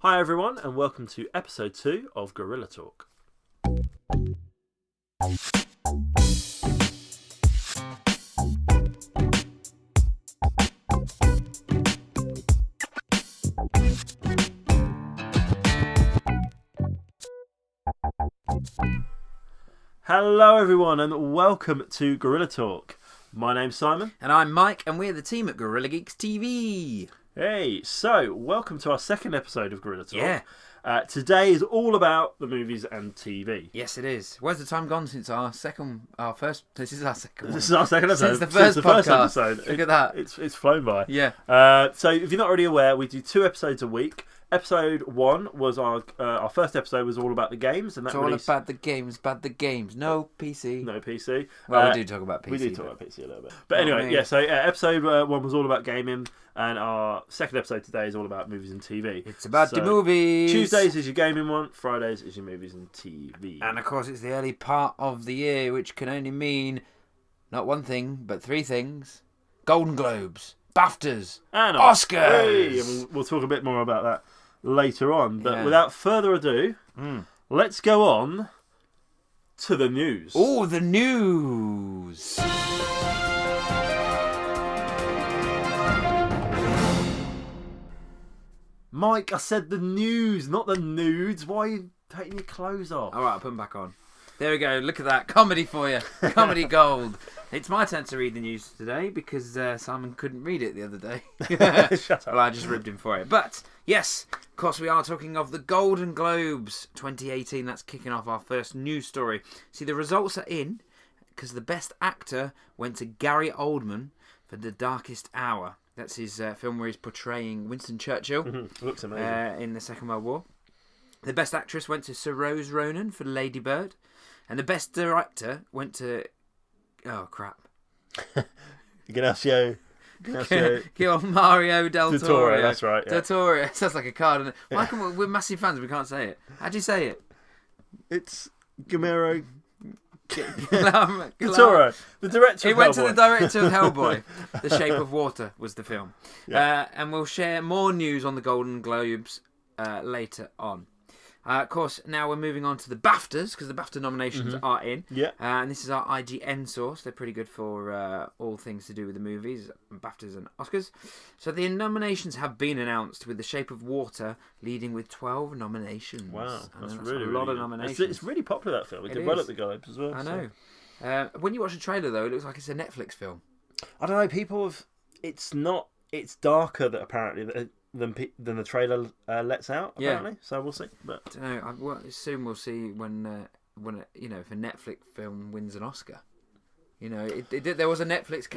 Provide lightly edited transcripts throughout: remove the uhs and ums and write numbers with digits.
Hi everyone, and welcome to episode 2 of Gorilla Talk. Hello everyone, and welcome to Gorilla Talk. My name's Simon. And I'm Mike, and we're the team at Gorilla Geeks TV. Hey, so welcome to our second episode of Gorilla Talk. Yeah. Today is all about the movies and TV. Yes, it is. Where's the time gone since our first? This is our second one. This is our second episode. Since the first podcast. episode. Look at that. It's flown by. Yeah. So if you're not already aware, we do 2 episodes a week. Episode 1 was our first episode was all about the games, and that it's all about the games. No PC. No PC. Well, we do talk about PC. We do talk about PC a little bit. But anyway, yeah. So episode 1 was all about gaming, and our second episode today is all about movies and TV. It's about the movies. Tuesdays is your gaming one. Fridays is your movies and TV. And of course, it's the early part of the year, which can only mean not one thing, but 3 things: Golden Globes, BAFTAs, and Oscars. Hey, and we'll talk a bit more about that later on. But without further ado, let's go on to the news. Oh, the news. Mike, I said the news, not the nudes. Why are you taking your clothes off? All right, I'll put them back on. There we go. Look at that. Comedy for you. Comedy gold. It's my turn to read the news today because Simon couldn't read it the other day. Shut up. Well, I just ribbed him for it. But, yes, of course, we are talking of the Golden Globes 2018. That's kicking off our first news story. See, the results are in because the best actor went to Gary Oldman for The Darkest Hour. That's his film where he's portraying Winston Churchill. Mm-hmm. Looks amazing. In the Second World War. The best actress went to Sir Rose Ronan for Lady Bird. And the best director went to... Oh, crap. Ignacio Mario Del Toro. That's right. Yeah. Del Toro. Sounds like a card. Why can we're massive fans, we can't say it. How do you say it? It's Guillermo Del Toro, the director of Hellboy. He went to the director of Hellboy. The Shape of Water was the film. Yeah. And we'll share more news on the Golden Globes later on. Of course, now we're moving on to the BAFTAs, because the BAFTA nominations are in. Yeah. And this is our IGN source. They're pretty good for all things to do with the movies, BAFTAs and Oscars. So the nominations have been announced, with The Shape of Water leading with 12 nominations. Wow, that's a really lot of good. nominations. It's really popular, that film. It did well at the Globes as well. I know. When you watch the trailer, though, it looks like it's a Netflix film. I don't know, people have... It's darker that apparently... than the trailer lets out, apparently. So we'll see. But I don't know. Soon we'll see when if a Netflix film wins an Oscar. You know, there was a Netflix.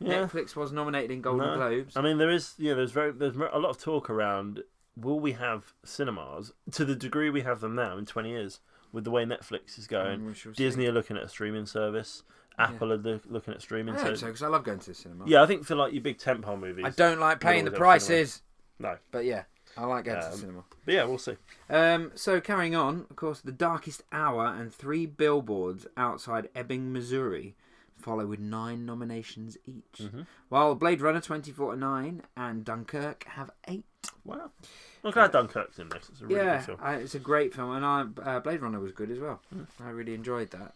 Netflix was nominated in Golden Globes. I mean, there's a lot of talk around. Will we have cinemas to the degree we have them now in 20 years? With the way Netflix is going, Disney are looking at a streaming service. Apple are looking at streaming. I hope so, because I love going to the cinema. Yeah, I think for like your big tentpole movies. I don't like paying the prices. No. But yeah, I like going to the cinema. But yeah, we'll see. So carrying on, of course, The Darkest Hour and 3 Billboards Outside Ebbing, Missouri follow with 9 nominations each. Mm-hmm. While Blade Runner 2049 and Dunkirk have 8. Wow. I'm glad Dunkirk's in this. It's a really good film. It's a great film, and Blade Runner was good as well. I really enjoyed that.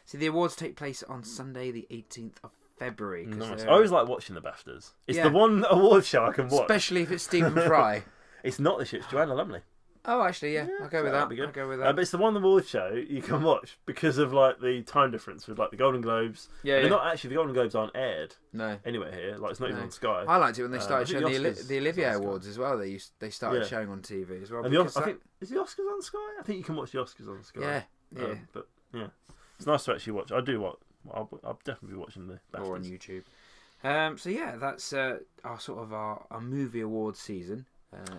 So the awards take place on Sunday, the 18th of February. Nice. I always like watching the BAFTAs. It's the one award show I can watch. Especially if it's Stephen Fry. It's not this year, it's Joanna Lumley. Oh, actually, yeah. I'll go with that. I'll go with that. But it's the one award show you can watch because of like the time difference with like the Golden Globes. Yeah. Not actually, the Golden Globes aren't aired. No. Anywhere here, like it's not even on Sky. I liked it when they started showing the Olivier Awards as well. They started showing on TV as well. And I think is the Oscars on Sky? I think you can watch the Oscars on Sky. Yeah. But yeah, it's nice to actually watch. I do watch. I'll definitely be watching the BAFTAs. Or on YouTube. So yeah, that's our movie awards season.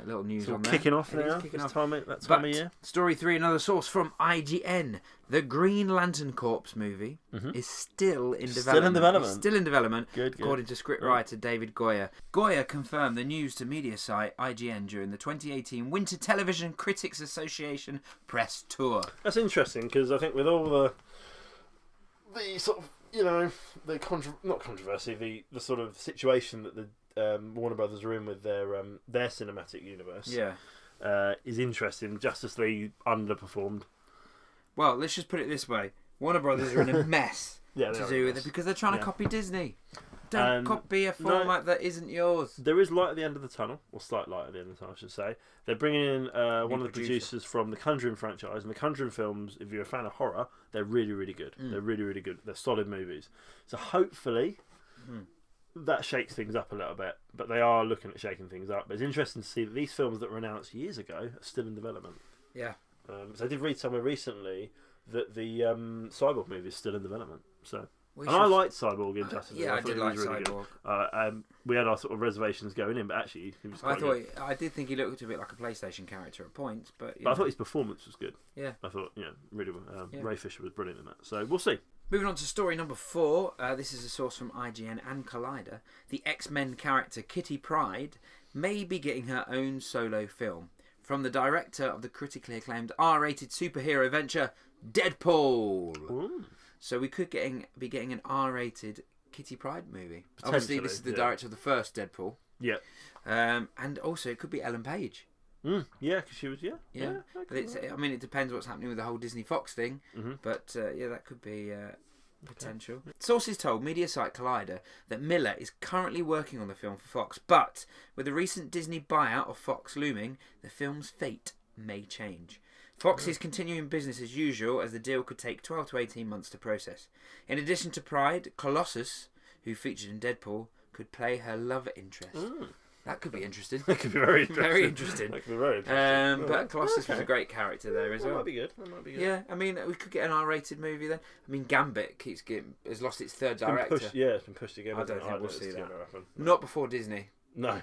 Little news on that. Kicking off now. That time of year. Story 3, another source from IGN. The Green Lantern Corps movie is still in development. Still in development. Good. According to scriptwriter David Goyer. Goyer confirmed the news to media site IGN during the 2018 Winter Television Critics Association press tour. That's interesting because I think with all the sort of the not controversy, the sort of situation that the Warner Brothers are in with their cinematic universe. Yeah. is interesting. Justice League underperformed. Well, let's just put it this way: Warner Brothers are in a mess to do with it because they're trying to copy Disney. Don't copy a format that isn't yours. There is light at the end of the tunnel, or slight light at the end of the tunnel, I should say. They're bringing in one of the producers from the Conjuring franchise. And the Conjuring films, if you're a fan of horror, they're really, really good. They're really, really good. They're solid movies. So hopefully that shakes things up a little bit. But they are looking at shaking things up. But it's interesting to see that these films that were announced years ago are still in development. Yeah. So I did read somewhere recently that the Cyborg movie is still in development. So... I liked Cyborg in Justice League. I did like really Cyborg. We had our sort of reservations going in, but actually he was quite good. I did think he looked a bit like a PlayStation character at points, but I thought his performance was good. Yeah. I thought, really Ray Fisher was brilliant in that. So we'll see. Moving on to story number 4. This is a source from IGN and Collider. The X-Men character Kitty Pryde may be getting her own solo film from the director of the critically acclaimed R-rated superhero venture Deadpool. Ooh. So we could be getting an R-rated Kitty Pryde movie. Obviously, this is the director of the first Deadpool. Yeah. And also, it could be Ellen Page. Yeah, because she was, Yeah. I mean, it depends what's happening with the whole Disney Fox thing. But, that could be potential. Okay. Sources told media site Collider that Miller is currently working on the film for Fox. But with the recent Disney buyout of Fox looming, the film's fate may change. Fox is continuing business as usual, as the deal could take 12 to 18 months to process. In addition to Pryde, Colossus, who featured in Deadpool, could play her love interest. That could be interesting. That could be very interesting. Very interesting. That could be very interesting. But Colossus was a great character there as well. That might be good. Yeah, I mean, we could get an R-rated movie then. I mean, Gambit has lost its third director. It's been pushed again. I don't think we'll see that. No. Not before Disney. No.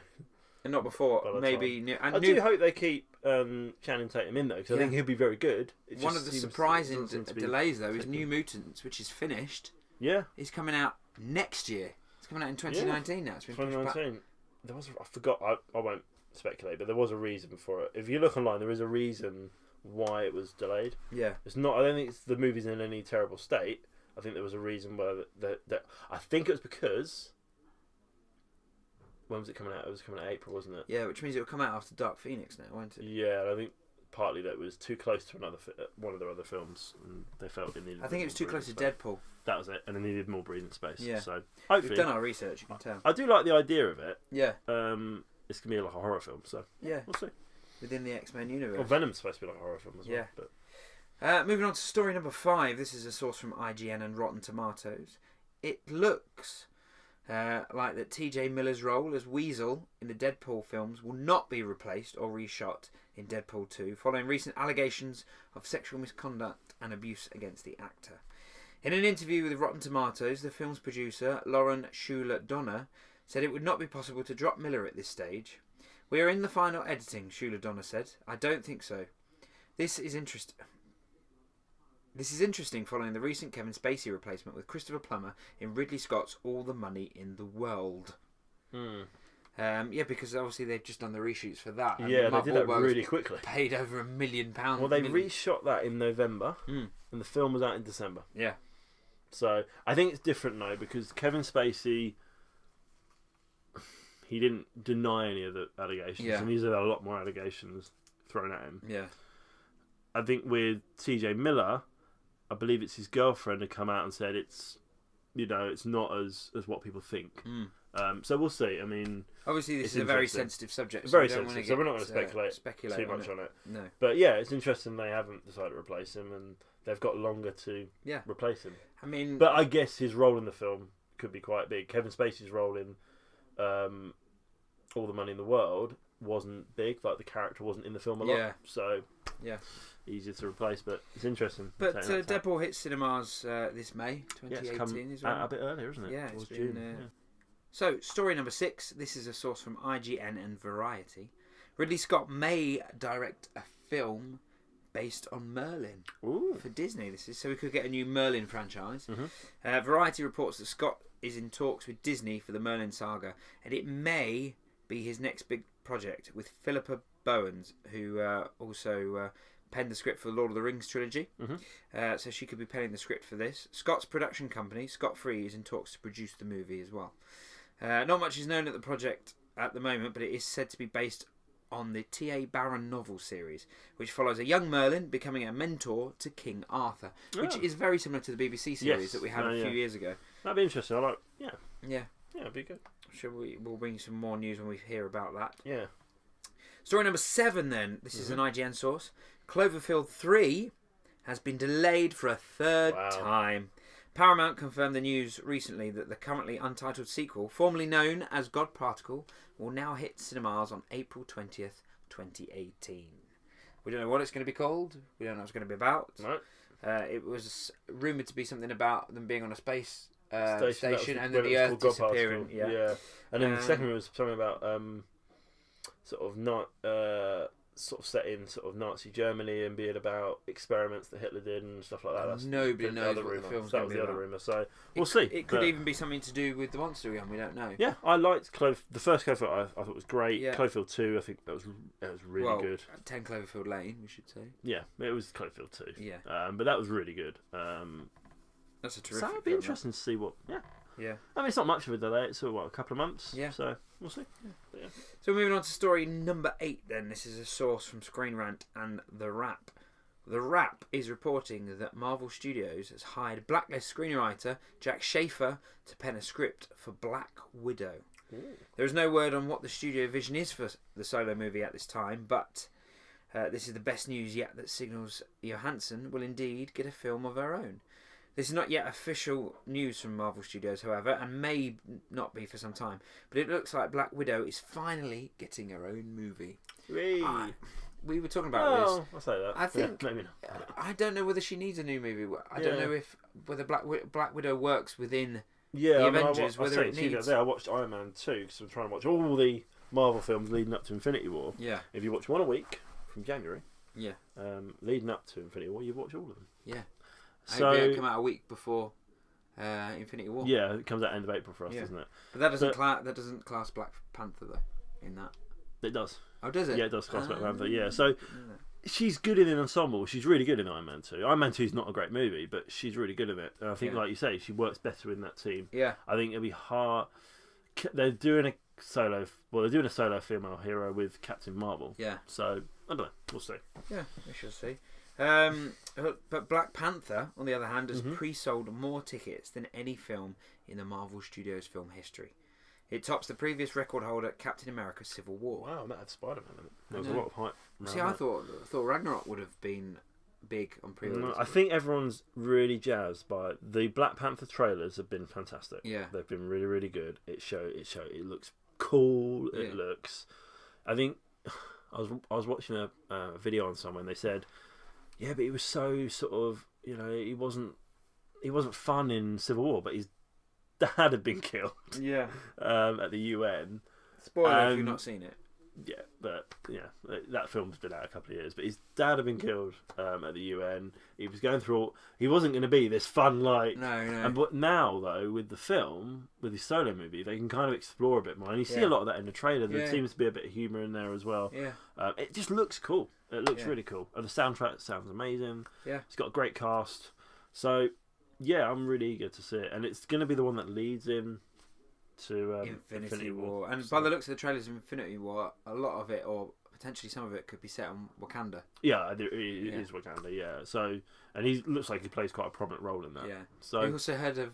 And not before, maybe... I do hope they keep Channing Tatum in, though, because I think he'll be very good. One of the surprising delays, though, is New Mutants, which is finished. Yeah. It's coming out next year. It's coming out in 2019 now. It's been 2019. There was I forgot. I won't speculate, but there was a reason for it. If you look online, there is a reason why it was delayed. Yeah. It's not. I don't think the movie's in any terrible state. I think there was a reason why that. I think it was because... When was it coming out? It was coming out April, wasn't it? Yeah, which means it will come out after Dark Phoenix now, won't it? Yeah, I think partly that it was too close to one of their other films, and they felt it needed... I think it was too close to Deadpool. That was it, and it needed more breathing space. Yeah. So hopefully... We've done our research, you can tell. I do like the idea of it. Yeah. It's going to be like a horror film, so yeah, we'll see. Within the X-Men universe. Well, Venom's supposed to be like a horror film as well. But... moving on to story number 5. This is a source from IGN and Rotten Tomatoes. It looks... like that TJ Miller's role as Weasel in the Deadpool films will not be replaced or reshot in Deadpool 2 following recent allegations of sexual misconduct and abuse against the actor. In an interview with Rotten Tomatoes, the film's producer, Lauren Schuler-Donner, said it would not be possible to drop Miller at this stage. "We are in the final editing," Schuler-Donner said. "I don't think so. This is interesting following the recent Kevin Spacey replacement with Christopher Plummer in Ridley Scott's All the Money in the World." Because obviously they've just done the reshoots for that. And they did that really quickly. Paid over £1 million. Well, they reshot that in November, and the film was out in December. Yeah. So I think it's different now because Kevin Spacey, he didn't deny any of the allegations, and he's had a lot more allegations thrown at him. Yeah. I think with TJ Miller, I believe it's his girlfriend had come out and said it's not as what people think. So we'll see. I mean, obviously this is a very sensitive subject. Very sensitive. So we're not going to speculate too much on it. No. But yeah, it's interesting they haven't decided to replace him, and they've got longer to replace him. I mean, but I guess his role in the film could be quite big. Kevin Spacey's role in All the Money in the World wasn't big. Like the character wasn't in the film a lot. So easier to replace, but it's interesting. But Deadpool hits cinemas this May 2018 as well. A bit earlier, isn't it? Yeah, it's June. So, story number 6. This is a source from IGN and Variety. Ridley Scott may direct a film based on Merlin for Disney. This is so we could get a new Merlin franchise. Variety reports that Scott is in talks with Disney for the Merlin saga, and it may be his next big project with Philippa Bowens, who also penned the script for the Lord of the Rings trilogy. So she could be penning the script for this. Scott's production company, Scott Free, is in talks to produce the movie as well. Not much is known at the project at the moment, but it is said to be based on the T.A. Barron novel series, which follows a young Merlin becoming a mentor to King Arthur, which is very similar to the BBC series that we had a few years ago. That'd be interesting. Yeah, it'd be good. We'll bring you some more news when we hear about that. Yeah. Story number 7 then. This is an IGN source. Cloverfield 3 has been delayed for a third time. Paramount confirmed the news recently that the currently untitled sequel, formerly known as God Particle, will now hit cinemas on April 20th, 2018. We don't know what it's going to be called. We don't know what it's going to be about. No. It was rumoured to be something about them being on a space station and then the Earth disappearing. Yeah. And then the second one was something about sort of not sort of set in sort of Nazi Germany and being about experiments that Hitler did and stuff like that. That's nobody knows what the film's going to be about. That was the other rumour, so we'll see. It could even be something to do with the monster again. We don't know. Yeah, I liked the first Cloverfield. I thought was great. Yeah. Cloverfield 2, I think that was really good. 10 Cloverfield Lane, we should say. Yeah, it was Cloverfield 2. Yeah, but that was really good. That's a terrific. So it'd be interesting to see what. Yeah. I mean, it's not much of a delay. It's a couple of months. Yeah. So we'll see. Yeah. So moving on to story number 8 then. This is a source from Screen Rant and The Wrap. The Wrap is reporting that Marvel Studios has hired Blacklist screenwriter Jack Schaefer to pen a script for Black Widow. Ooh. There is no word on what the studio vision is for the solo movie at this time, but this is the best news yet that signals Johansson will indeed get a film of her own. This is not yet official news from Marvel Studios, however, and may not be for some time. But it looks like Black Widow is finally getting her own movie. We were talking about this. I'll say that. I think maybe not. I don't know whether she needs a new movie. I don't know whether Black Widow works within the Avengers. Whether it needs. I watched Iron Man 2 because I'm trying to watch all the Marvel films leading up to Infinity War. Yeah. If you watch one a week from January. Yeah. Leading up to Infinity War, you watch all of them. Yeah. So it'll come out a week before Infinity War. Yeah, it comes out end of April for us, doesn't it? But that doesn't class Black Panther though. In that, it does. Oh, does it? Yeah, it does class Black Panther. Yeah, so she's good in an ensemble. She's really good in Iron Man 2. Iron Man 2 is not a great movie, but she's really good in it. And I think, like you say, she works better in that team. Yeah. I think it'll be hard. They're doing a solo female hero with Captain Marvel. Yeah. So I don't know. We'll see. Yeah, we shall see. But Black Panther, on the other hand, has pre-sold more tickets than any film in the Marvel Studios film history. It tops the previous record holder, Captain America: Civil War. Wow, that had Spider-Man in it. There was a lot of hype. See, I thought Ragnarok would have been big on pre-orders. I think everyone's really jazzed by it. The Black Panther trailers have been fantastic. Yeah, they've been really, really good. It looks cool. Yeah. It looks. I think I was watching a video on someone. They said, yeah, but he was so sort of, he wasn't fun in Civil War, but his dad had been killed. Yeah. At the UN. Spoiler if you've not seen it. Yeah, but that film's been out a couple of years. But his dad had been killed at the UN. He was going through. He wasn't going to be this fun No. But now though, with the film, with his solo movie, they can kind of explore a bit more. And you see a lot of that in the trailer. There seems to be a bit of humour in there as well. Yeah. It just looks cool. It looks really cool. And the soundtrack sounds amazing. Yeah. It's got a great cast. So yeah, I'm really eager to see it, and it's going to be the one that leads in to Infinity War. And by the looks of the trailers of Infinity War, a lot of it, or potentially some of it, could be set on Wakanda. Yeah, it is Wakanda. Yeah. So, and he looks like he plays quite a prominent role in that. Yeah. So we also heard of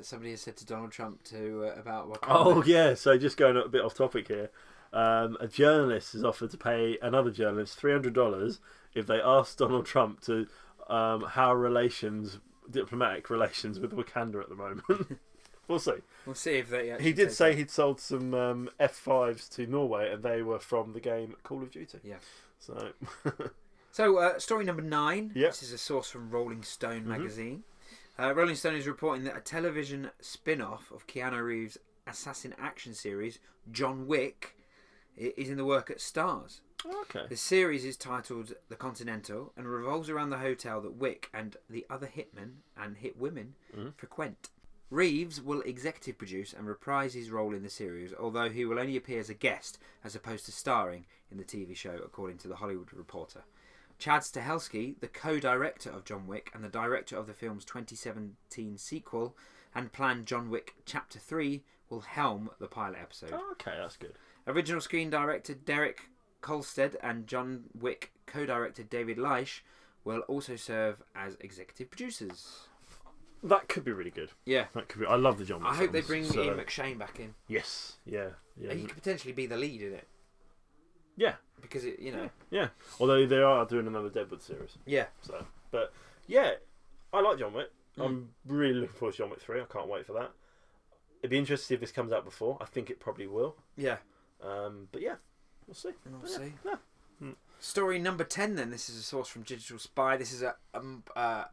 somebody has said to Donald Trump about Wakanda. Oh yeah. So just going a bit off topic here, a journalist has offered to pay another journalist $300 if they ask Donald Trump to how diplomatic relations with Wakanda at the moment. We'll see. We'll see if they. He did say he'd sold some F5s to Norway, and they were from the game Call of Duty. Yeah. So. Story number 9. Yep. This is a source from Rolling Stone magazine. Rolling Stone is reporting that a television spin-off of Keanu Reeves' assassin action series, John Wick, is in the work at Starz. Okay. The series is titled The Continental and revolves around the hotel that Wick and the other hitmen and hit women frequent. Reeves will executive produce and reprise his role in the series, although he will only appear as a guest as opposed to starring in the TV show, according to The Hollywood Reporter. Chad Stahelski, the co-director of John Wick and the director of the film's 2017 sequel and planned John Wick Chapter 3, will helm the pilot episode. Oh, okay, that's good. Original screen director Derek Kolstad and John Wick co-director David Leitch will also serve as executive producers. That could be really good. Yeah. That could be. I love the John Wick I hope they films, bring Ian McShane back in. Yes. Yeah. He could potentially be the lead in it. Yeah. Because it, Yeah. Although they are doing another Deadwood series. Yeah. So, but yeah, I like John Wick. I'm really looking forward to John Wick 3. I can't wait for that. It'd be interesting if this comes out before. I think it probably will. Yeah. But yeah, we'll see. We'll see. Yeah. Story number 10 then. This is a source from Digital Spy. This is a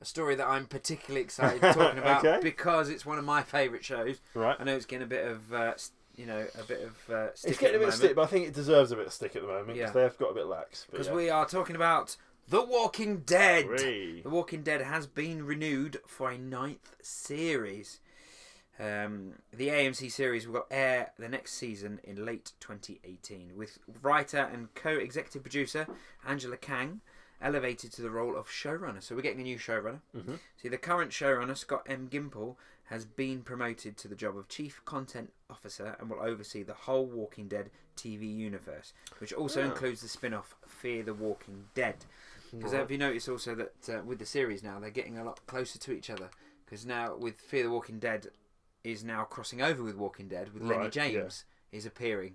story that I'm particularly excited talking about because it's one of my favourite shows. Right. I know it's getting a bit of stick. It's getting a bit of stick, but I think it deserves a bit of stick at the moment because they've got a bit lax. Because we are talking about The Walking Dead. Hooray. The Walking Dead has been renewed for a 9th series. The AMC series will air the next season in late 2018 with writer and co-executive producer Angela Kang elevated to the role of showrunner. So we're getting a new showrunner. Mm-hmm. See, the current showrunner, Scott M. Gimple, has been promoted to the job of chief content officer and will oversee the whole Walking Dead TV universe, which also includes the spin-off Fear the Walking Dead. Because have you noticed also that with the series now, they're getting a lot closer to each other? Because now with Fear the Walking Dead is now crossing over with Walking Dead, with Lenny James is appearing.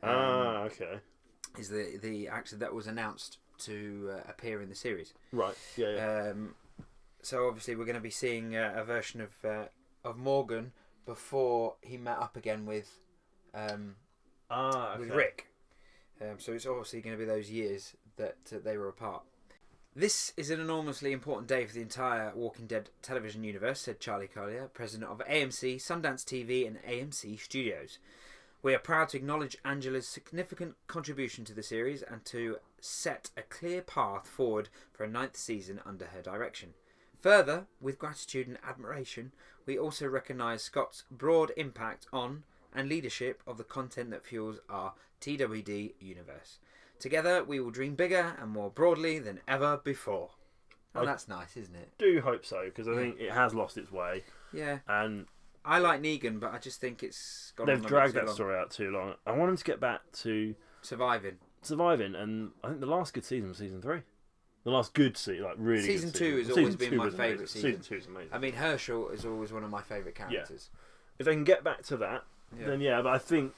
Okay. Is the actor that was announced to appear in the series. Right, yeah. So obviously we're going to be seeing a version of Morgan before he met up again with Rick. So it's obviously going to be those years that they were apart. This is an enormously important day for the entire Walking Dead television universe, said Charlie Collier, president of AMC, Sundance TV and AMC Studios. We are proud to acknowledge Angela's significant contribution to the series and to set a clear path forward for a 9th season under her direction. Further, with gratitude and admiration, we also recognise Scott's broad impact on and leadership of the content that fuels our TWD universe. Together, we will dream bigger and more broadly than ever before. And that's nice, isn't it? Do hope so, because I think it has lost its way. Yeah. And I like Negan, but I just think it's gone they've dragged that story out too long. I want them to get back to surviving, and I think the last good season was season 3. The last good season, like really. Season good 2 has always been my favourite season. Season 2 is amazing. I mean, Herschel is always one of my favourite characters. Yeah. If they can get back to that, then but I think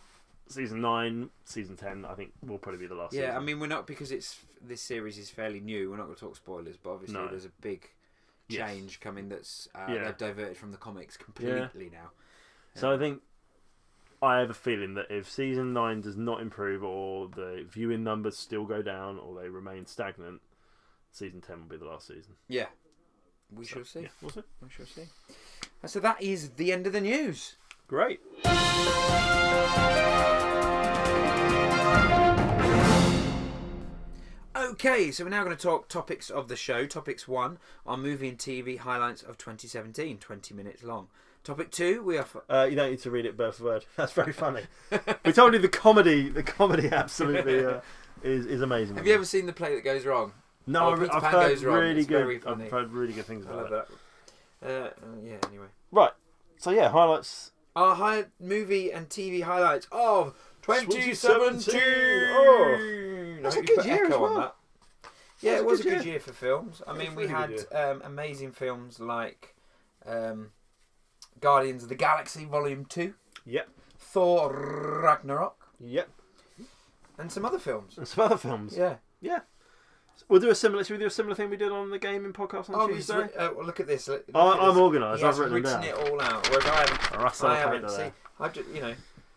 season 9, season 10, I think will probably be the last season. Yeah, I mean, we're not, because this series is fairly new, we're not going to talk spoilers, but obviously there's a big change coming that's they've diverted from the comics completely now. So I think I have a feeling that if season 9 does not improve, or the viewing numbers still go down, or they remain stagnant, season 10 will be the last season. Yeah. We shall see. Yeah, we'll see. We shall see. So that is the end of the news. Great. Okay, so we're now going to talk topics of the show. Topics 1 are movie and TV highlights of 2017, 20 minutes long. Topic 2, we are... you don't need to read it word for word. That's very funny. We told you the comedy absolutely is amazing. Have you ever seen The Play That Goes Wrong? No, I've heard really good. I've heard really good things about that. Yeah, anyway. Right. So yeah, highlights. Our movie and TV highlights of 2017. Oh, that's a good year as well. Yeah, it was a good year for films. I mean, we had amazing films like Guardians of the Galaxy Volume 2. Yep. Thor Ragnarok. Yep. And some other films. Yeah. Yeah. Should we do a similar thing we did on the gaming podcast on Tuesday? Well, look at this. I'm organised. I've written it all out. Whereas I haven't. See,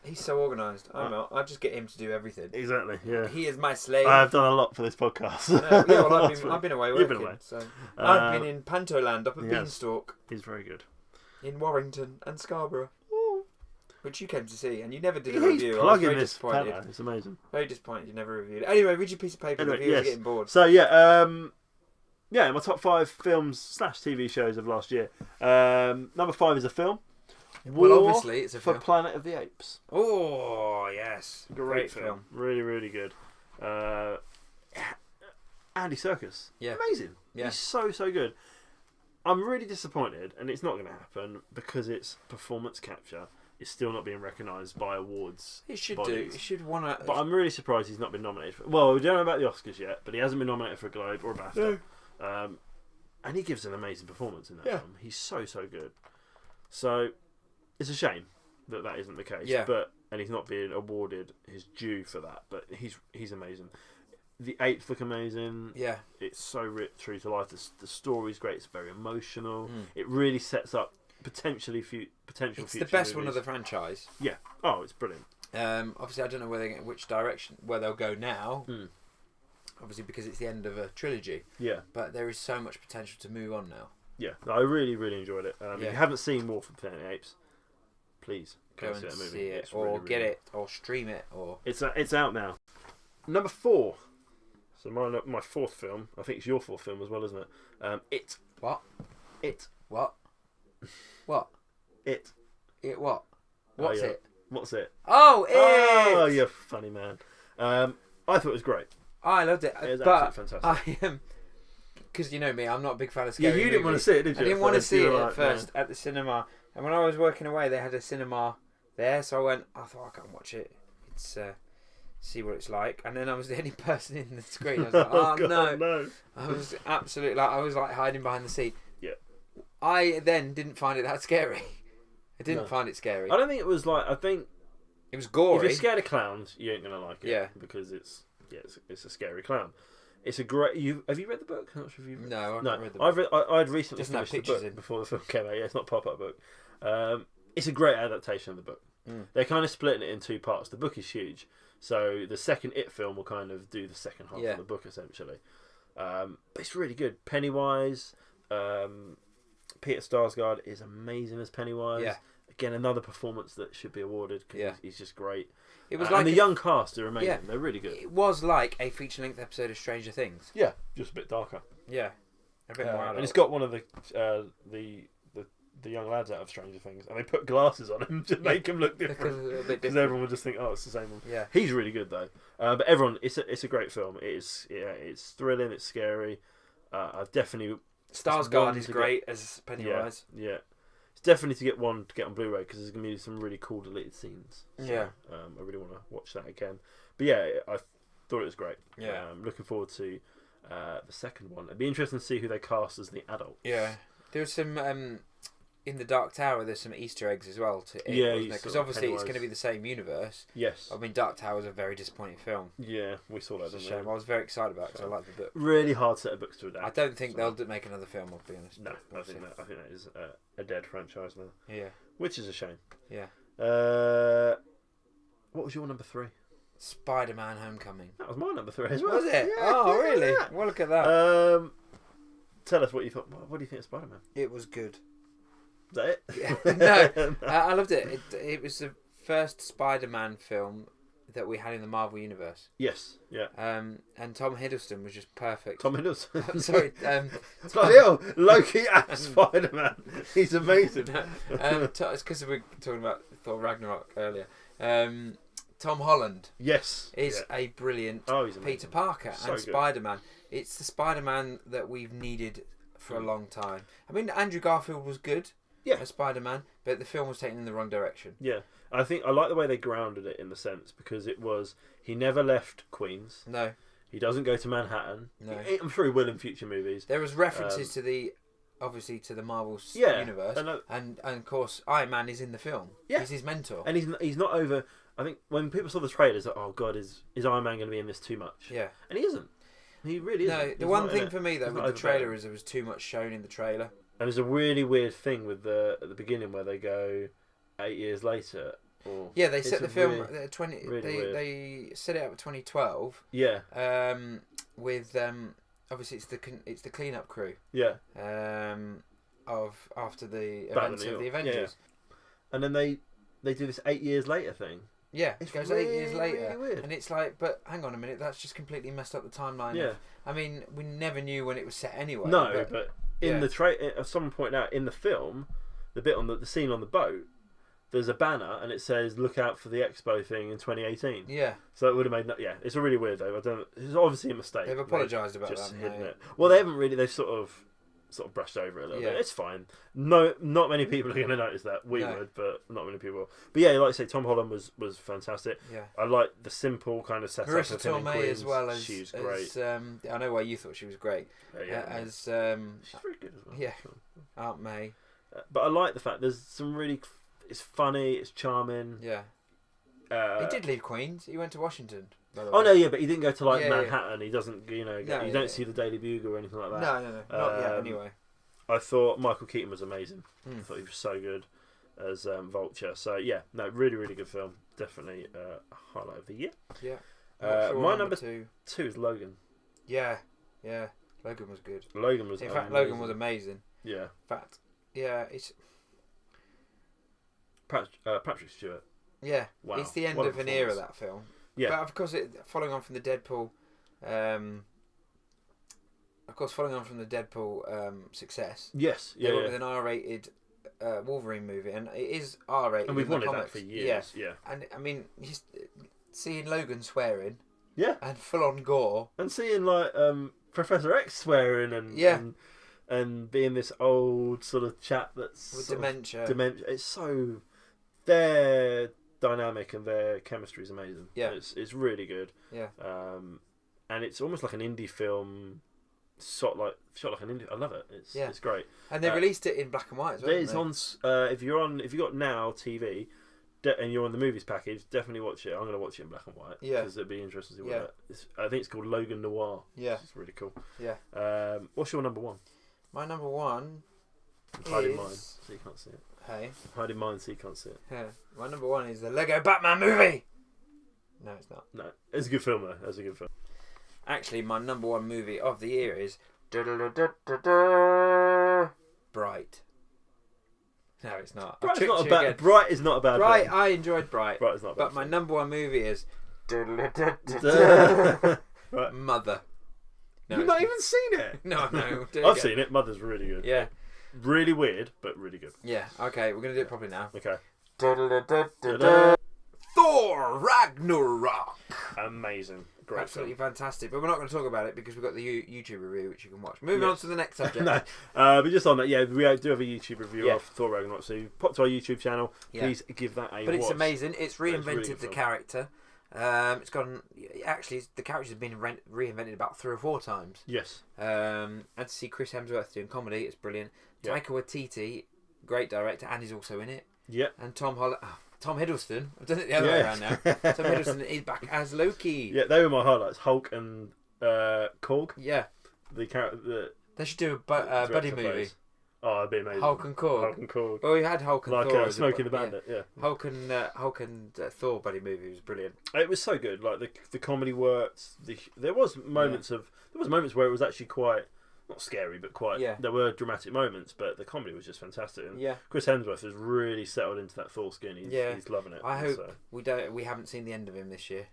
he's so organised. I'm not. I just get him to do everything. Exactly. Yeah. He is my slave. I have done a lot for this podcast. I've been away working. You've been away. So I've been in Pantoland up at Beanstalk. He's very good. In Warrington and Scarborough. Which you came to see, and you never did a He's review. Plugging I was very this disappointed. Fella. It's amazing. Very disappointed you never reviewed it. Anyway, read your piece of paper. The viewers are getting bored. So yeah, my top 5 films / TV shows of last year. Number 5 is a film. Well, obviously it's a film. For Planet of the Apes. Oh yes, great film. Really, really good. Andy Serkis. Yeah, amazing. Yeah, he's so good. I'm really disappointed, and it's not going to happen because it's performance capture. is still not being recognised by awards. It should bodies. do. It should want to. But I'm really surprised he's not been nominated for. Well, we don't know about the Oscars yet, but he hasn't been nominated for a Globe or a BAFTA. No. And he gives an amazing performance in that film. He's so good. So it's a shame that isn't the case. Yeah. And he's not being awarded his due for that. But he's amazing. The 8th look amazing. Yeah. It's so true to life. The story's great. It's very emotional. It really sets up potential future. It's the best movies. one of the franchise. Yeah. Oh, it's brilliant. Obviously, I don't know which direction where they'll go now. Obviously, because it's the end of a trilogy. Yeah. But there is so much potential to move on now. Yeah. I really, really enjoyed it. If you haven't seen War for the Planet of the Apes, please go and see that movie. See it, it's or really, get really it, or stream it, or it's out now. Number 4. So my 4th film. I think it's your 4th film as well, isn't it? It. What? It. What? What? It. It what? What's it? What's it? Oh, it! Oh, you funny man. I thought it was great. I loved it. It was but absolutely fantastic. I am, because you know me, I'm not a big fan of scary movies. You didn't want to see it, did you? I didn't want to see it at first at the cinema. And when I was working away, they had a cinema there, so I thought I can't watch it. It's see what it's like. And then I was the only person in the screen. I was like, oh God, no. I was absolutely I was hiding behind the seat. Yeah. I then didn't find it that scary. I didn't find it scary. I don't think it was like. I think it was gory. If you're scared of clowns, you ain't gonna like it. Yeah. Because it's a scary clown. It's a great. Have you read the book? I'm not sure if you've. No, I've not read the book. I'd recently Just finished the pictures book in. before the film came out. Yeah, it's not a pop-up book. It's a great adaptation of the book. They're kind of splitting it in 2 parts. The book is huge, so the second It film will kind of do the second half of the book essentially. But it's really good. Pennywise, Peter Sarsgaard is amazing as Pennywise. Yeah. Again, another performance that should be awarded because he's just great. It was and the young cast are amazing. Yeah. They're really good. It was like a feature-length episode of Stranger Things. Yeah, just a bit darker. Yeah, a bit more adult. And it's got one of the young lads out of Stranger Things, and they put glasses on him to make him look different. Because everyone would just think, oh, it's the same one. Yeah, he's really good though. But everyone, it's a great film. It's thrilling. It's scary. I've definitely Skarsgård is great as Pennywise. Yeah. It's definitely to get on Blu-ray because there's gonna be some really cool deleted scenes. So, yeah. I really want to watch that again. But yeah, I thought it was great. Yeah. Looking forward to the second one. It'd be interesting to see who they cast as the adults. Yeah. There's some in the Dark Tower. There's some Easter eggs as well to it. Yeah, because obviously it's going to be the same universe. Yes. I mean, Dark Tower was a very disappointing film. Yeah, we saw that. It's a shame. I was very excited about it because I like the book. Really hard set of books to adapt. I don't think they'll make another film. I'll be honest. No, I think that is a dead franchise now. Yeah. Which is a shame. Yeah. What was your number 3? Spider-Man: Homecoming. That was my number 3 as well. Was it? Yeah, oh, really? Yeah. Well, look at that. Tell us what you thought. What do you think of Spider-Man? It was good. Is that it? Yeah. No, I loved it. It was the first Spider-Man film that we had in the Marvel universe. Yes. Yeah. And Tom Hiddleston was just perfect. Tom Hiddleston. Sorry. Bloody hell, Loki as Spider-Man. He's amazing. It's because we were talking about Thor Ragnarok earlier. Tom Holland. Yes. Is a brilliant he's Peter Parker so and good. Spider-Man. It's the Spider-Man that we've needed for a long time. I mean, Andrew Garfield was good. Yeah. As Spider-Man, but the film was taken in the wrong direction. Yeah. I like the way they grounded it in the sense because it was he never left Queens. No. He doesn't go to Manhattan. No. I'm sure he will in future movies. There was references to the Marvel universe, and of course Iron Man is in the film. Yeah. He's his mentor, and he's not over. I think when people saw the trailers, like, oh god, is Iron Man going to be in this too much? Yeah, and he isn't. He really isn't. No, the one thing for me though with the trailer is there was too much shown in the trailer. And there's a really weird thing with at the beginning where they go 8 years later. Yeah, they set the film really they set it up at 2012. Yeah. With obviously it's the cleanup crew. Yeah. Of after the events of the Avengers. Yeah. And then they do this 8 years later thing. Yeah, it goes 8 years later, really weird. And it's like, but hang on a minute, that's just completely messed up the timeline. Yeah. I mean, we never knew when it was set anyway. No, but in the someone pointed out in the film, the bit on the scene on the boat, there's a banner and it says "Look out for the Expo thing in 2018." Yeah. So it would have made it's a really weird though. It's obviously a mistake. They've apologised about just that. Hidden it. Well, they haven't really. They've sort of sort of brushed over it a little bit. It's fine. No, not many people are going to notice that. We No. would, but not many people. But yeah, like I say, Tom Holland was fantastic. Yeah. I like the simple kind of setup Marissa of him in Tomei Queens. as well as She's great. I know why you thought she was great. As she's very good as well. Yeah. Aunt May. But I like the fact there's some really. It's funny. It's charming. Yeah. He did leave Queens. He went to Washington. Oh no, yeah, but he didn't go to like Yeah, Manhattan. He doesn't, you don't see the Daily Bugle or anything like that. No, not yet. Anyway, I thought Michael Keaton was amazing. I thought he was so good as Vulture. So yeah, no, really, really good film. Definitely a highlight of the year. Yeah. My number two is Logan. Yeah, Logan was good. Logan was. In fact, Logan was amazing. Yeah. In fact, yeah, it's. Patrick Stewart. Yeah, wow. It's the end of an era, that film. Yeah. But of course, following on from the Deadpool, success. Yes. They went with an R-rated Wolverine movie, and it is R-rated. And we've wanted that for years. Yeah. And I mean, just seeing Logan swearing. Yeah. And full-on gore. And seeing like Professor X swearing and being this old sort of chap that's with dementia. It's so their dynamic and their chemistry is amazing. Yeah, it's really good. Yeah. And it's almost like an indie film, shot like an indie. I love it. It's great. And they released it in black and white as well. It's on. If you got Now TV. And you're on the movies package, definitely watch it. I'm going to watch it in black and white because it'd be interesting to see what I think it's called Logan Noir. Yeah, it's really cool. Yeah. What's your number one? My number one I'm hiding mine so you can't see it. Hey, I'm hiding mine so you can't see it. Yeah. My number one is the Lego Batman movie. No, it's not. No, it's a good film though. It's a good film. Actually, my number one movie of the year is Bright. No, it's not. Bright is not a bad Bright, film. I enjoyed Bright. Bright is not a bad But my film. number one movie is Right. Mother. No, You've not even seen it? No. I've seen it. Mother's really good. Yeah. Really weird, but really good. Yeah, okay, we're going to do it properly now. Okay. Thor Ragnarok. Amazing. Great Absolutely film. fantastic. But we're not going to talk about it because we've got the YouTube review which you can watch. Moving on to the next subject. No, but just on that, we do have a YouTube review of Thor Ragnarok. So you pop to our YouTube channel. Please give that a watch. But it's amazing. It's reinvented really the character. It's gone. Actually, the character's been reinvented about 3 or 4 times. Yes. And to see Chris Hemsworth doing comedy, it's brilliant. Taika Waititi, great director, and he's also in it. Yeah. And Tom Hiddleston. I've done it the other way around now. Tom Hiddleston is back as Loki. Yeah, they were my highlights. Hulk and Korg. Yeah. The character. They should do a buddy movie. Oh, that'd be amazing. Hulk and Korg. Well, we had Hulk and Thor. Like Smokey the Bandit, yeah. Hulk and Thor buddy movie was brilliant. It was so good. Like the comedy worked. There was moments where it was actually quite not scary, but quite. Yeah. There were dramatic moments, but the comedy was just fantastic. And Chris Hemsworth has really settled into that Thor skin. He's loving it. I hope we haven't seen the end of him this year.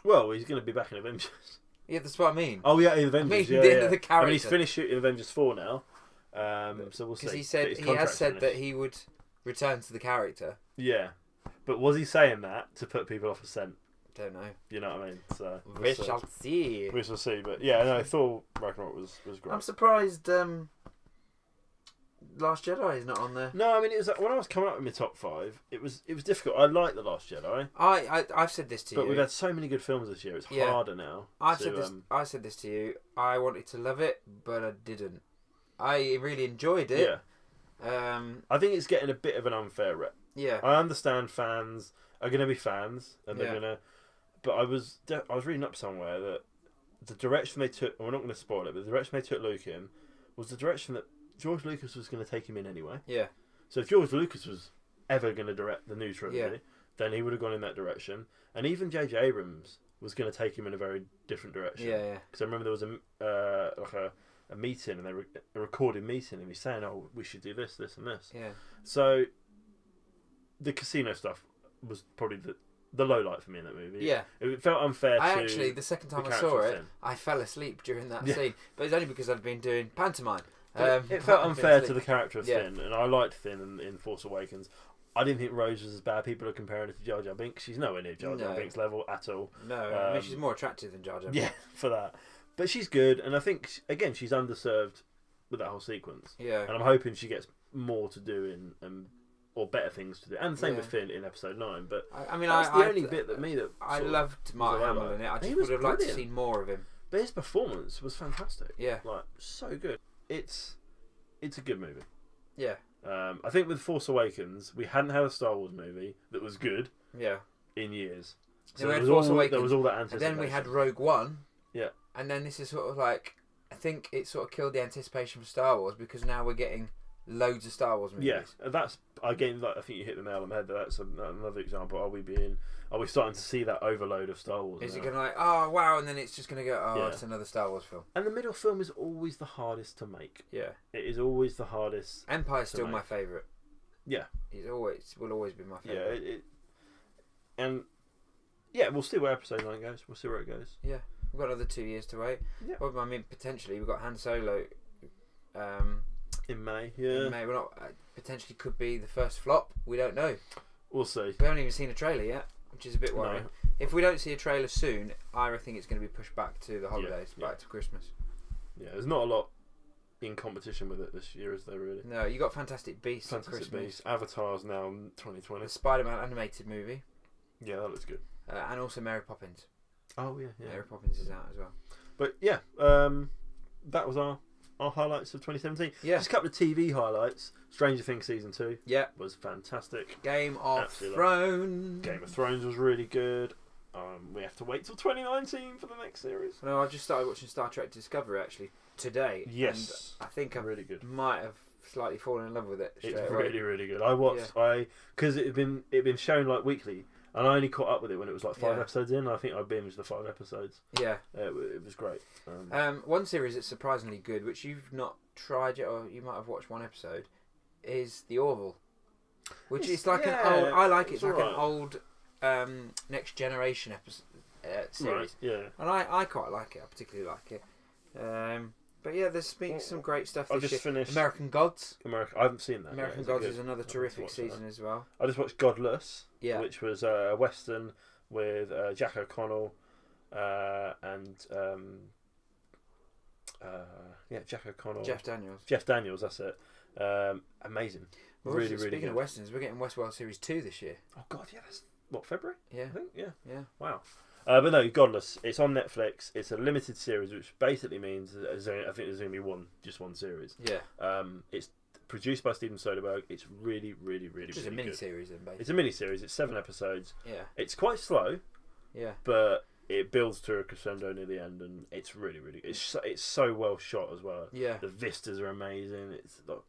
Well, he's going to be back in Avengers. Yeah, that's what I mean. Oh yeah, in Avengers. The end of the character. I mean, he's finished shooting Avengers 4 now. So we'll see. Because he has said that he would return to the character. Yeah, but was he saying that to put people off a scent? Don't know. You know what I mean? So we shall see. We shall see. But yeah, no, Thor Ragnarok was great. I'm surprised. Last Jedi is not on there. No, I mean it was when I was coming up with my top 5. It was difficult. I like the Last Jedi. I've said this to you. But we've had so many good films this year. It's harder now. I said this to you. I wanted to love it, but I didn't. I really enjoyed it. Yeah. I think it's getting a bit of an unfair rep. Yeah. I understand fans are going to be fans, and they're going to. But I was reading up somewhere that the direction they took. We're not going to spoil it, but the direction they took Luke in was the direction that George Lucas was going to take him in anyway. Yeah. So if George Lucas was ever going to direct the new trilogy, then he would have gone in that direction. And even J.J. Abrams was going to take him in a very different direction. Yeah. Because I remember there was a meeting, and they were a recorded meeting, and he's saying, "Oh, we should do this, this, and this." Yeah. So the casino stuff was probably the low light for me in that movie. Yeah. It felt unfair. Actually, the second time I saw it, I fell asleep during that scene, but it's only because I'd been doing pantomime. It felt unfair to the character of Finn, and I liked Finn in Force Awakens. I didn't think Rose was as bad. People are comparing her to Jar Jar Binks. She's nowhere near Jar Jar Binks level at all. No, I mean she's more attractive than Jar Jar Binks. Yeah, for that. But she's good, and I think again she's underserved with that whole sequence. Yeah. And I'm hoping she gets more to do or better things to do. And the same with Finn in episode 9. But I mean, that's the only bit that I loved Mark Hamill in it. I just would have liked to see more of him. But his performance was fantastic. Yeah. Like, so good. It's a good movie. Yeah. I think with Force Awakens, we hadn't had a Star Wars movie that was good. Yeah. In years. So there was all that anticipation. And then we had Rogue One. Yeah. And then this is sort of like, I think it sort of killed the anticipation for Star Wars because now we're getting loads of Star Wars movies. Yeah, that's again. Like, I think you hit the nail on the head. That's another example. Are we starting to see that overload of Star Wars? Is it going to oh wow, and then it's just going to go it's another Star Wars film? And the middle film is always the hardest to make. Yeah, it is always the hardest. Empire's still my favourite. Yeah, will always be my favourite. Yeah, and yeah, we'll see where episode 9 goes. We'll see where it goes. Yeah, we've got another 2 years to wait. Yeah, well, I mean potentially we've got Han Solo. In May, yeah. In May, we're not potentially could be the first flop. We don't know. We'll see. We haven't even seen a trailer yet, which is a bit worrying. No. If we don't see a trailer soon, I think it's going to be pushed back to the holidays, back to Christmas. Yeah, there's not a lot in competition with it this year, is there really? No, you got Fantastic Beasts. Fantastic Beasts. Avatar's now in 2020. The Spider-Man animated movie. Yeah, that looks good. And also Mary Poppins. Oh yeah. Mary Poppins is out as well. But yeah, that was our highlights of 2017. Yeah. Just a couple of TV highlights. Stranger Things season 2. Yeah. Was fantastic. Game of Thrones. Game of Thrones was really good. We have to wait till 2019 for the next series. No, I just started watching Star Trek Discovery actually today. Yes. And I think I really good. Might have slightly fallen in love with it. It's really, really good. I watched because it had been shown like weekly. And I only caught up with it when it was like 5 episodes in. I think I binged the 5 episodes. Yeah. It was great. One series that's surprisingly good, which you've not tried yet, or you might have watched one episode, is The Orville. Which is like an old... I like it. It's like an old Next Generation series. Right, yeah. And I quite like it. I particularly like it. But yeah, there's been some great stuff this year. Finished American Gods. I haven't seen that. American Gods is another terrific season as well. I just watched Godless, which was a western with Jack O'Connell and Jack O'Connell. Jeff Daniels, that's it. Amazing. Well, really speaking good. of westerns, we're getting Westworld Series 2 this year. Oh God, yeah, that's February? Yeah. I think, yeah. Wow. But no, Godless. It's on Netflix. It's a limited series, which basically means I think there's going to be just one series. Yeah. It's produced by Steven Soderbergh. It's really, really, really, It's a mini series, then, basically. It's a mini series. It's 7 episodes. Yeah. It's quite slow. Yeah. But it builds to a crescendo near the end, and it's really, really good. It's so well shot as well. Yeah. The vistas are amazing. It's like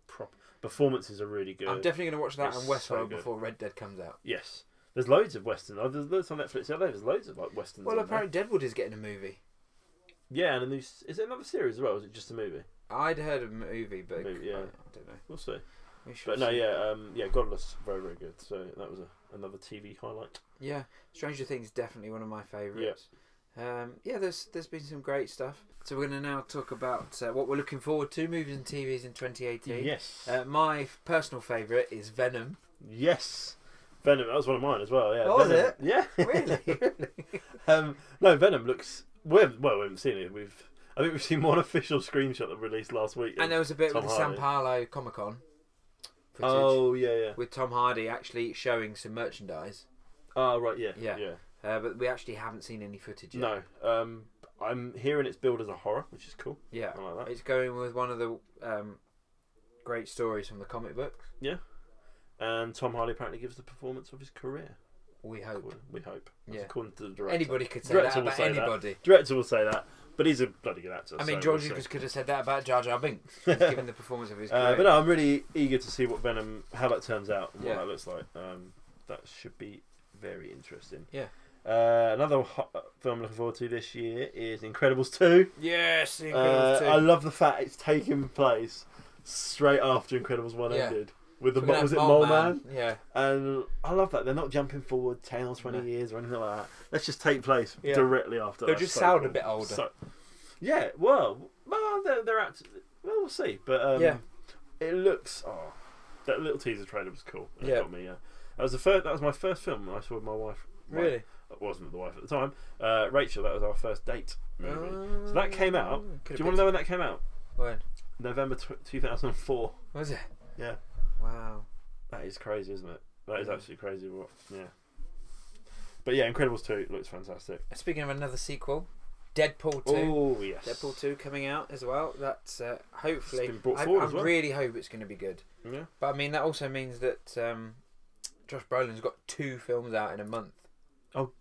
performances are really good. I'm definitely going to watch that and Westworld before Red Dead comes out. Yes. There's loads of westerns. There's loads on Netflix. There's loads of like westerns. Well, apparently Deadwood is getting a movie. Yeah, and is it another series as well? Or is it just a movie? I'd heard of a movie, but I don't know. We'll see. Godless, very, very good. So that was another TV highlight. Yeah, Stranger Things definitely one of my favourites. Yeah. There's been some great stuff. So we're going to now talk about what we're looking forward to, movies and TVs in 2018. Yes. My personal favourite is Venom. Yes. Venom, that was one of mine as well. Yeah. Oh, was it? Yeah. Really? No, Venom looks. We haven't seen it. I think we've seen one official screenshot that released last week. And there was a bit with the Sao Paulo Comic Con. Oh yeah. With Tom Hardy actually showing some merchandise. Oh right, yeah. But we actually haven't seen any footage yet. No. I'm hearing it's billed as a horror, which is cool. Yeah. I like that. It's going with one of the great stories from the comic books. Yeah. And Tom Hardy apparently gives the performance of his career. We hope. That's according to the director. Anybody could say that about anybody. Director will say that, but he's a bloody good actor. I mean, George Lucas could have said that about Jar Jar Binks, given the performance of his career. But no, I'm really eager to see what Venom, how that turns out, and what that looks like. That should be very interesting. Yeah. Another film I'm looking forward to this year is Incredibles 2. Yes, Incredibles 2. I love the fact it's taking place straight after Incredibles 1 ended. With the was it Mole Man? Yeah. And I love that. They're not jumping forward 10 or 20 years or anything like that. Let's just take place directly after. They'll just sound a bit older. They're acting. Well, we'll see. But it looks. Oh, that little teaser trailer was cool. It got me. That was my first film I saw with my wife. Really? That wasn't the wife at the time. Rachel. That was our first date movie. So that came out. Do you want to know when that came out? When? November 2004. Was it? Yeah. Wow. That is crazy, isn't it? That is absolutely crazy. Yeah. But yeah, Incredibles 2 looks fantastic. Speaking of another sequel, Deadpool 2. Oh, yes. Deadpool 2 coming out as well. That's hopefully... It's been brought forward as well. I really hope it's going to be good. Yeah. But I mean, that also means that Josh Brolin's got 2 films out in a month. Oh.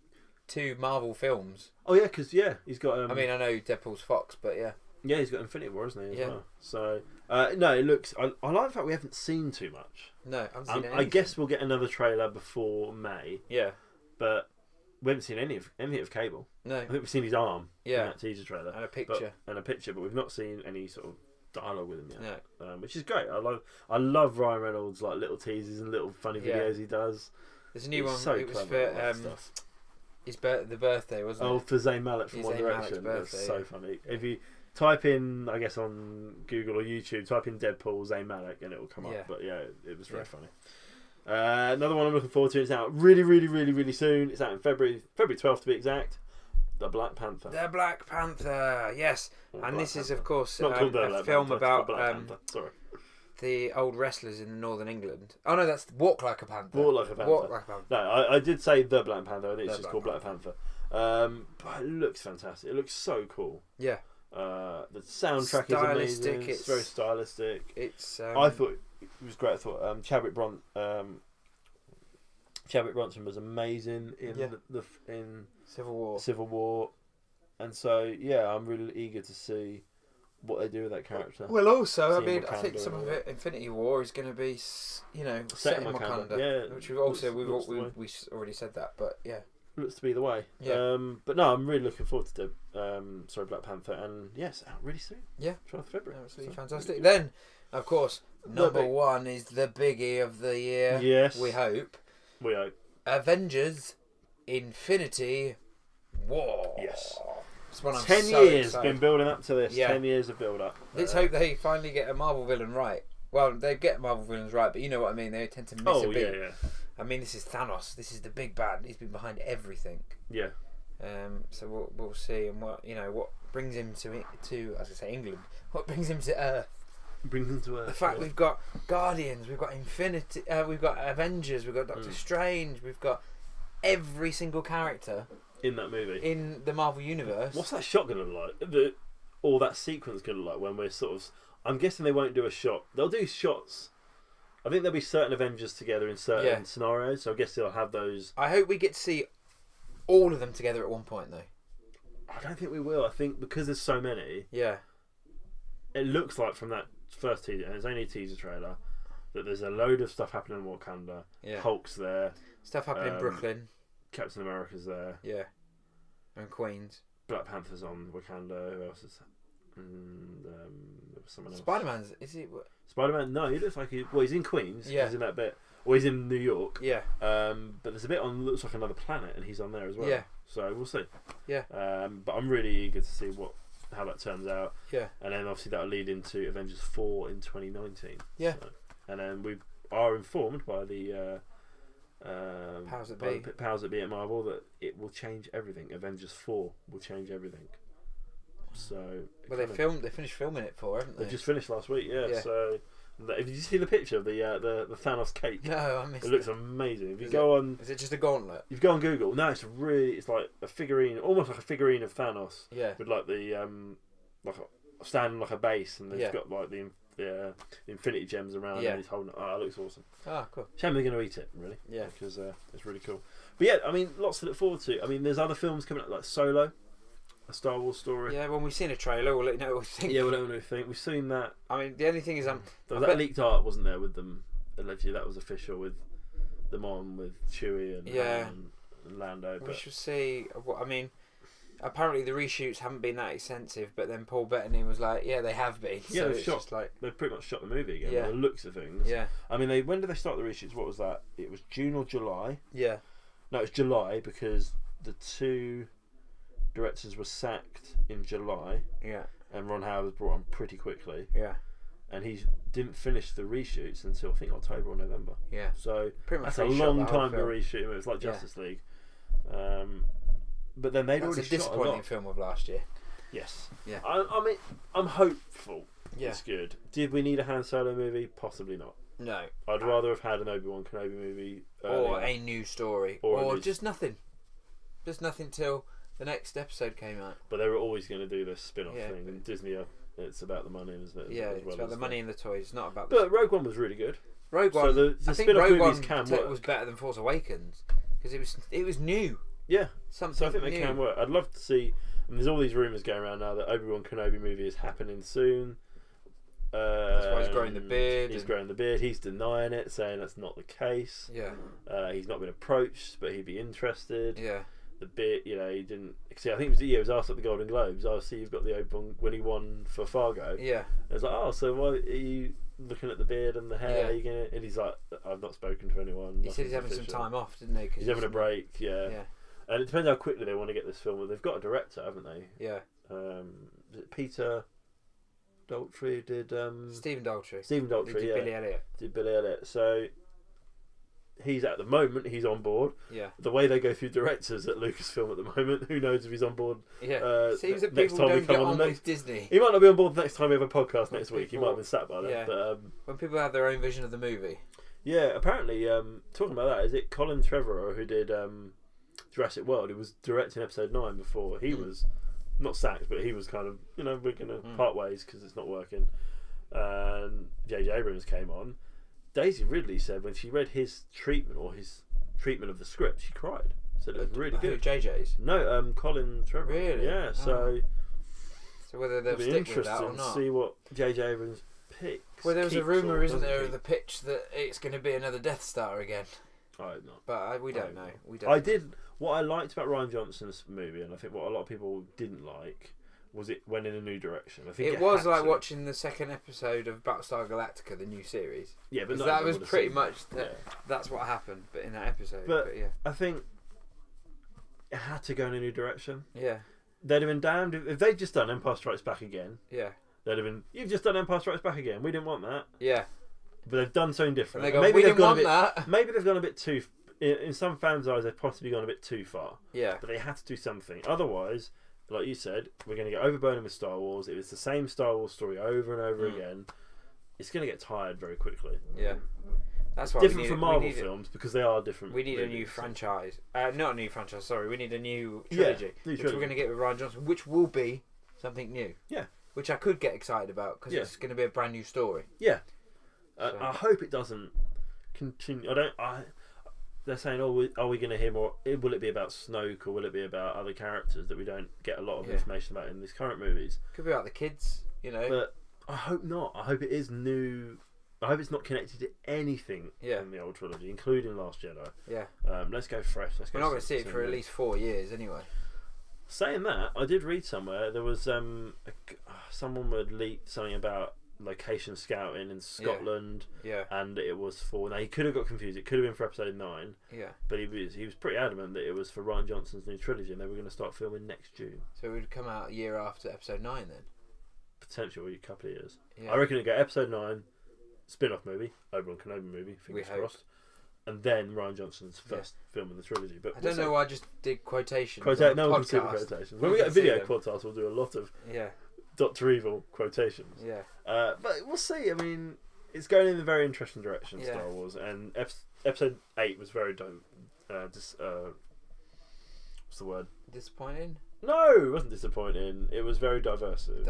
2 Marvel films. Oh, yeah, because, he's got... I mean, I know Deadpool's Fox, but yeah. Yeah, he's got Infinity War, isn't he, as Yeah. well? So, no, it looks... I like the fact we haven't seen too much. No, I haven't seen anything. I guess we'll get another trailer before May. Yeah. But we haven't seen anything of Cable. No. I think we've seen his arm in Yeah. that teaser trailer. And a picture. But we've not seen any sort of dialogue with him yet. No. Which is great. I love Ryan Reynolds' like little teasers and little funny videos he does. There's a new He's one. so It was clever for stuff. his the birthday, wasn't it? Oh, for Zayn Malik from His One Zayn Malik's Direction. birthday, That's so funny. If you type in, I guess on Google or YouTube, type in Deadpool Zayn Malik and it will come up. But yeah, it was very funny. Another one I'm looking forward to. It's out really, really, really, really soon. It's out in February 12th to be exact. The Black Panther. The Black Panther, yes. And this is, of course, Not called a Black film Panther, about Black Panther. Sorry. the old wrestlers in Northern England. Oh no, that's Walk Like a Panther. Walk Like a Panther. Walk Like a Panther. No, I did say The Black Panther. I think it's The just Black called Black Panther. But it looks fantastic. It looks so cool. Yeah. The soundtrack is amazing. It's very stylistic. It's. I thought it was great. I thought Chadwick Bronson was amazing in in Civil War, and so I'm really eager to see what they do with that character. Well, also, I Seeing mean, I think Wakanda some of it, Infinity War, is going to be, set in Wakanda. Yeah, which we've also we already said that, but yeah, looks to be the way. Yeah. But no, I'm really looking forward to Black Panther, and yes, out really soon. Yeah, 12th February. Absolutely fantastic. Then, of course, number one is the biggie of the year. Yes, we hope. We hope. Avengers: Infinity War. Yes. It's one I'm 10 so years excited. been building up to this. Yeah. 10 years of build up. Let's hope they finally get a Marvel villain right. Well, they get Marvel villains right, but you know what I mean. They tend to miss a bit. Yeah. I mean, this is Thanos. This is the big bad. He's been behind everything. Yeah. So we'll see, and what brings him to as I say, England. What brings him to Earth? Brings him to Earth. The fact we've got Guardians, we've got Infinity, we've got Avengers, we've got Doctor Strange, we've got every single character in that movie in the Marvel universe. What's that shot gonna look like? All that sequence gonna look like when we're sort of. I'm guessing they won't do a shot. They'll do shots. I think there'll be certain Avengers together in certain scenarios. So I guess they'll have those. I hope we get to see all of them together at one point, though. I don't think we will. I think because there's so many. Yeah. It looks like from that first teaser, and it's only a teaser trailer, that there's a load of stuff happening in Wakanda. Yeah. Hulk's there. Stuff happening in Brooklyn. Captain America's there. Yeah. And Queens. Black Panther's on Wakanda. Who else is? And there was someone else. Spider-Man's. Is he? Spider-Man? No, he looks like he's in Queens. Yeah. He's in that bit. Or he's in New York. Yeah. But there's a bit on looks like another planet, and he's on there as well. Yeah. So we'll see. Yeah. But I'm really eager to see how that turns out. Yeah. And then obviously that'll lead into Avengers 4 in 2019. Yeah. So, and then we are informed by the powers that be at Marvel that it will change everything. Avengers 4 will change everything. So. Well, they finished filming it haven't they? They just finished last week. Yeah. So. Did you see the picture of the Thanos cake? No, I missed it. It looks amazing. If you go on, is it just a gauntlet? If you go on Google, no, it's like a figurine, almost like a figurine of Thanos. Yeah. With like the standing like a base, and they've got like the Infinity Gems around. Yeah. And he's holding. Oh, it looks awesome. Ah, cool. Shame they're going to eat it, really. Yeah. Because it's really cool. But yeah, I mean, lots to look forward to. I mean, there's other films coming up like Solo. A Star Wars story. Yeah, when we've seen a trailer, we'll let you know what we think. Yeah, we'll let you know what we think. We've seen that. I mean, the only thing is, there was that leaked art, wasn't there, with them? Allegedly, that was official with them on with Chewie and Han and Lando. We should see. I mean, apparently the reshoots haven't been that extensive, but then Paul Bettany was like, "Yeah, they have been." Yeah, so they've pretty much shot the movie again. Yeah. By the looks of things. Yeah. I mean, when did they start the reshoots? What was that? It was June or July. Yeah. No, it was July because the two directors were sacked in July. Yeah. And Ron Howard was brought on pretty quickly. Yeah. And he didn't finish the reshoots until I think October or November. Yeah. So pretty much that's a long time to reshoot. It was like Justice League. But then they'd already shot a lot. That's a disappointing film of last year. Yes. Yeah. I mean, I'm hopeful It's good. Did we need a Han Solo movie? Possibly not. No. I'd rather have had an Obi-Wan Kenobi movie earlier. Or a new story. Or just nothing. Just nothing till the next episode came out. But they were always going to do this spin-off thing. And Disney, it's about the money, isn't it? Yeah, it's about the money and the toys. It's not about... But Rogue One was really good. Rogue One, so the I think Rogue One was better than Force Awakens. Because it was new. Yeah. Something so I think new. they can work. I'd love to see... And there's all these rumours going around now that Obi-Wan Kenobi movie is happening soon. That's why he's growing the beard. He's growing the beard. He's denying it, saying that's not the case. Yeah. He's not been approached, but he'd be interested. Yeah. The bit, he didn't see. I think it was asked at the Golden Globes. Oh, see, you've got the Obi-Wan when he won for Fargo. Yeah. I was like, oh, so why are you looking at the beard and the hair? Yeah. Are you gonna? And he's like, I've not spoken to anyone. He said he's having some time off, didn't he? He's having a break. Yeah. Yeah. And it depends how quickly they want to get this film. They've got a director, haven't they? Yeah. Is it Peter Daltrey did Stephen Daltrey. Stephen Daltrey, did Billy Elliot. Did Billy Elliot. So he's at the moment he's on board. Yeah. The way they go through directors at Lucasfilm at the moment, who knows if he's on board? Yeah. Seems that next people time don't get on with Disney. He might not be on board the next time we have a podcast next week. He might have been sat by then. Yeah. But, when people have their own vision of the movie. Yeah. Apparently, talking about that, is it Colin Trevorrow who did Jurassic World? He was directing episode 9 before. He was not sacked, but he was kind of, we're going to part ways because it's not working. And J.J. Abrams came on. Daisy Ridley said when she read his treatment of the script, she cried. Said it was really good. JJ's? No, Colin Trevorrow. Really? Yeah. So whether they'll stick with that or not. To see what J.J. Abrams picks. Well, there was a rumour, isn't there, of the pitch that it's going to be another Death Star again. I don't know. But we don't know. What I liked about Rian Johnson's movie, and I think what a lot of people didn't like, was it went in a new direction. I think it was like watching the second episode of Battlestar Galactica, the new series. Yeah, but that was pretty much that's what happened, but in that episode. But yeah, I think it had to go in a new direction. Yeah, they'd have been damned if they'd just done Empire Strikes Back again. Yeah, they'd have been. You've just done Empire Strikes Back again. We didn't want that. Yeah, but they've done something different. And they go, maybe they've gone that. Maybe they've gone a bit too. In some fans' eyes, they've possibly gone a bit too far. Yeah. But they had to do something. Otherwise, like you said, we're going to get overburdened with Star Wars. It was the same Star Wars story over and over again. It's going to get tired very quickly. Yeah. That's why different from Marvel films because they are different. We need a new franchise. Not a new franchise, sorry. We need a new trilogy. Which we're going to get with Rian Johnson, which will be something new. Yeah. Which I could get excited about because it's going to be a brand new story. Yeah. I hope it doesn't continue. They're saying, are we going to hear more? Will it be about Snoke or will it be about other characters that we don't get a lot of information about in these current movies? Could be about the kids, But I hope not. I hope it is new. I hope it's not connected to anything in the old trilogy, including Last Jedi. Yeah. Let's go fresh. We're not going to see it for at least 4 years anyway. Saying that, I did read somewhere there was someone would leak something about location scouting in Scotland, and it was for. Now he could have got confused. It could have been for episode 9. Yeah, but he was pretty adamant that it was for Rian Johnson's new trilogy, and they were going to start filming next June. So it would come out a year after episode 9, then. Potentially a couple of years. Yeah. I reckon it'd go episode 9, spin-off movie, Obi-Wan Kenobi movie, fingers crossed, and then Rian Johnson's first film in the trilogy. But I don't know why I just did quotations. No one can see the quotations. When we get a video podcast, we'll do a lot of Dr. Evil quotations. Yeah. But we'll see. I mean, it's going in a very interesting direction, Star Wars, and episode 8 was very what's the word? Disappointing? No, it wasn't disappointing. It was very diverse in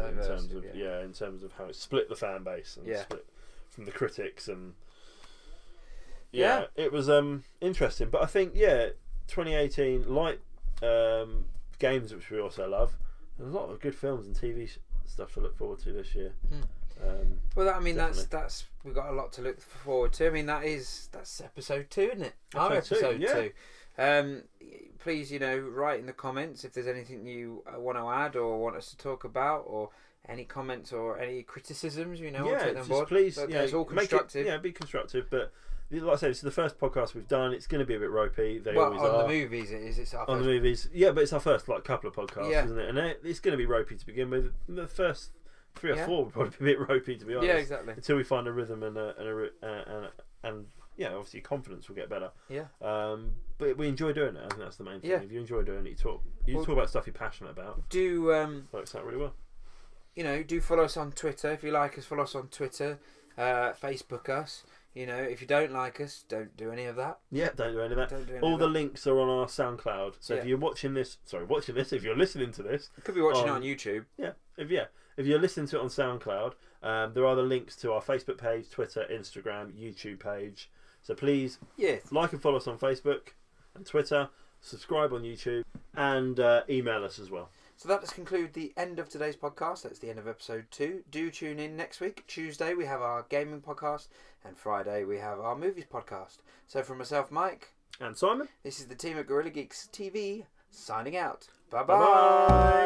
terms of how it split the fan base and split from the critics and it was interesting. But I think 2018 games, which we also love. There's a lot of good films and TV stuff to look forward to this year. That's we've got a lot to look forward to. I mean, that's episode 2, isn't it? Episode 2. Please, write in the comments if there's anything you want to add or want us to talk about, or any comments or any criticisms. We'll take them on board. Please, it's all constructive. Be constructive. But like I said, it's the first podcast we've done. It's going to be a bit ropey. They always are. On the movies, it is. It's our on first. The movies, but it's our first couple of podcasts, isn't it? And it's going to be ropey to begin with. The first 3 or 4 will probably be a bit ropey, to be honest. Yeah, exactly. Until we find a rhythm and obviously confidence will get better. Yeah. But we enjoy doing it. I think that's the main thing. If you enjoy doing it, you talk about stuff you're passionate about. Works out really well. do follow us on Twitter. If you like us, follow us on Twitter. Facebook us. If you don't like us, don't do any of that. Yeah, don't do any of that. All the links are on our SoundCloud. So if you're watching this, if you're listening to this, you could be watching it on YouTube. Yeah, if you're listening to it on SoundCloud, there are the links to our Facebook page, Twitter, Instagram, YouTube page. So please, like and follow us on Facebook and Twitter. Subscribe on YouTube and email us as well. So that does conclude the end of today's podcast. That's the end of episode 2. Do tune in next week. Tuesday we have our gaming podcast, and Friday we have our movies podcast. So from myself, Mike, and Simon, this is the team at Gorilla Geeks TV signing out. Bye bye.